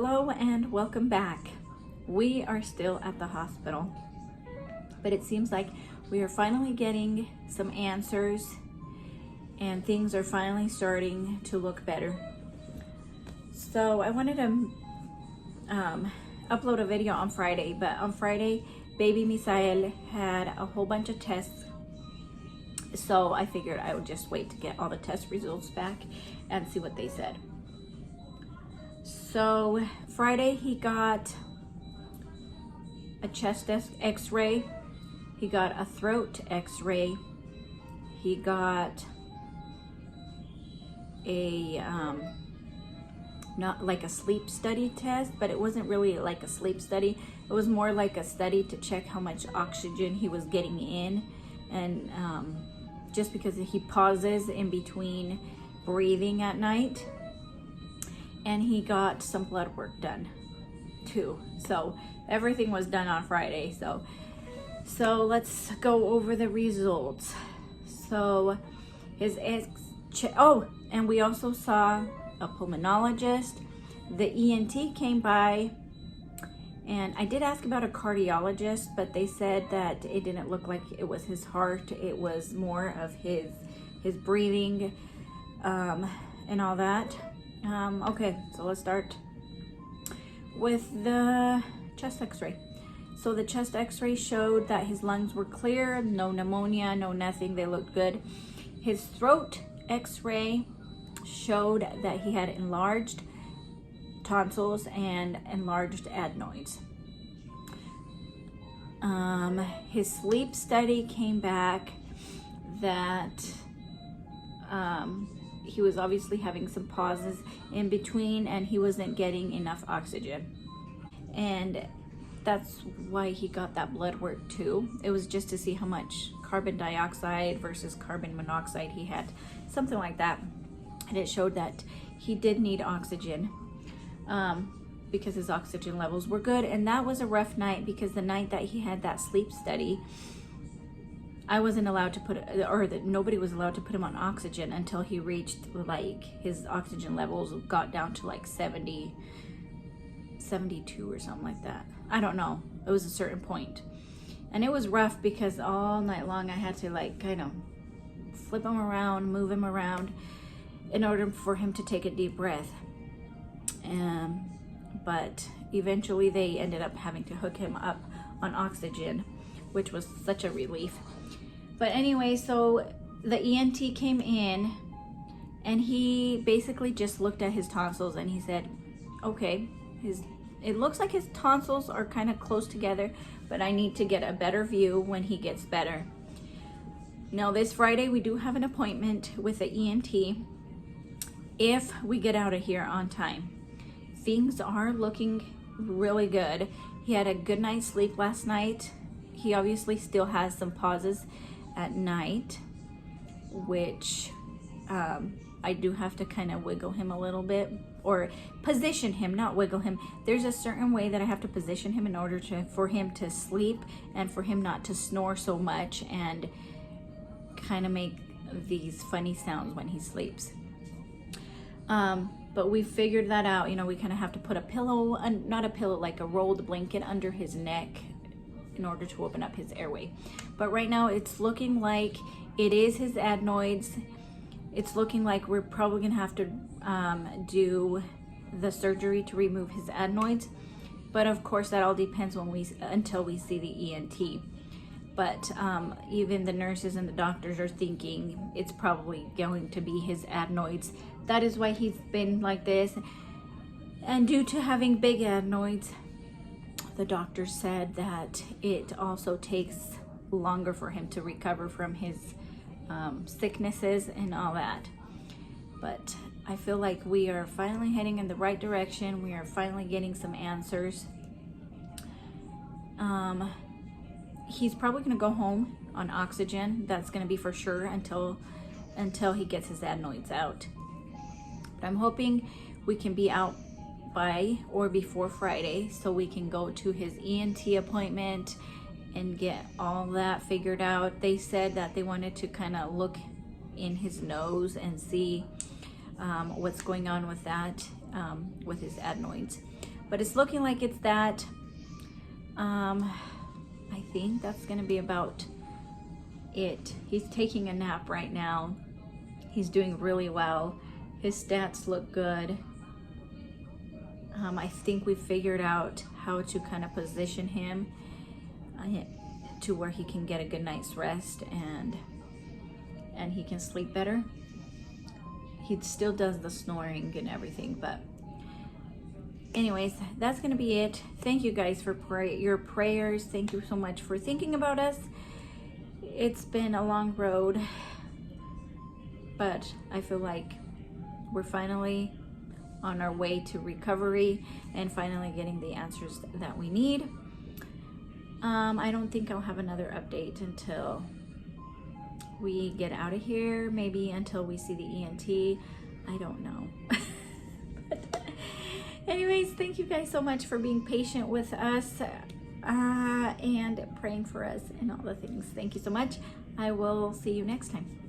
Hello and welcome back. We are still at the hospital, but it seems like we are finally getting some answers and things are finally starting to look better. So I wanted to upload a video on Friday, but on Friday, baby Misael had a whole bunch of tests. So I figured I would just wait to get all the test results back and see what they said. So Friday he got a chest x-ray, he got a throat x-ray, he got a not like a sleep study test, but it wasn't really like a sleep study. It was more like a study to check how much oxygen he was getting in, and just because he pauses in between breathing at night. And he got some blood work done too. So everything was done on Friday. So let's go over the results. So and we also saw a pulmonologist. The ENT came by, and I did ask about a cardiologist, but they said that it didn't look like it was his heart. It was more of his breathing and all that. Okay, so let's start with the chest x-ray. So the chest x-ray showed that his lungs were clear, no pneumonia, no nothing, they looked good. His throat x-ray showed that he had enlarged tonsils and enlarged adenoids. His sleep study came back that he was obviously having some pauses in between and he wasn't getting enough oxygen. And that's why he got that blood work too. It was just to see how much carbon dioxide versus carbon monoxide he had, something like that. And it showed that he did need oxygen because his oxygen levels were good. And that was a rough night because the night that he had that sleep study, I wasn't allowed to nobody was allowed to put him on oxygen until he reached, like, his oxygen levels got down to like 70, 72 or something like that. I don't know. It was a certain point. And it was rough because all night long I had to like kind of flip him around, move him around in order for him to take a deep breath. But eventually they ended up having to hook him up on oxygen, which was such a relief. But anyway, so the ENT came in and he basically just looked at his tonsils and he said, okay, it looks like his tonsils are kind of close together, but I need to get a better view when he gets better. Now this Friday, we do have an appointment with the ENT if we get out of here on time. Things are looking really good. He had a good night's sleep last night. He obviously still has some pauses at night, which I do have to kind of wiggle him a little bit, or position him, not wiggle him. There's a certain way that I have to position him in order for him to sleep and for him not to snore so much and kind of make these funny sounds when he sleeps. But we figured that out. You know, we kind of have to put a pillow, not a pillow, like a rolled blanket under his neck in order to open up his airway. But right now it's looking like it is his adenoids. It's looking like we're probably gonna have to do the surgery to remove his adenoids. But of course that all depends until we see the ENT. But even the nurses and the doctors are thinking it's probably going to be his adenoids. That is why he's been like this. And due to having big adenoids, the doctor said that it also takes longer for him to recover from his sicknesses and all that. But I feel like we are finally heading in the right direction. We are finally getting some answers. He's probably gonna go home on oxygen. That's gonna be for sure until he gets his adenoids out. But I'm hoping we can be out by or before Friday so we can go to his ENT appointment and get all that figured out. They said that they wanted to kind of look in his nose and see what's going on with that, with his adenoids. but it's looking like it's that. I think that's gonna be about it. He's taking a nap right now. He's doing really well. His stats look good. I think we figured out how to kind of position him to where he can get a good night's rest and he can sleep better. He still does the snoring and everything, but anyways, that's gonna be it. Thank you guys for your prayers. Thank you so much for thinking about us. It's been a long road, but I feel like we're finally on our way to recovery and finally getting the answers that we need. I don't think I'll have another update until we get out of here, maybe until we see the ENT. I don't know. But anyways, thank you guys so much for being patient with us and praying for us and all the things. Thank you so much. I will see you next time.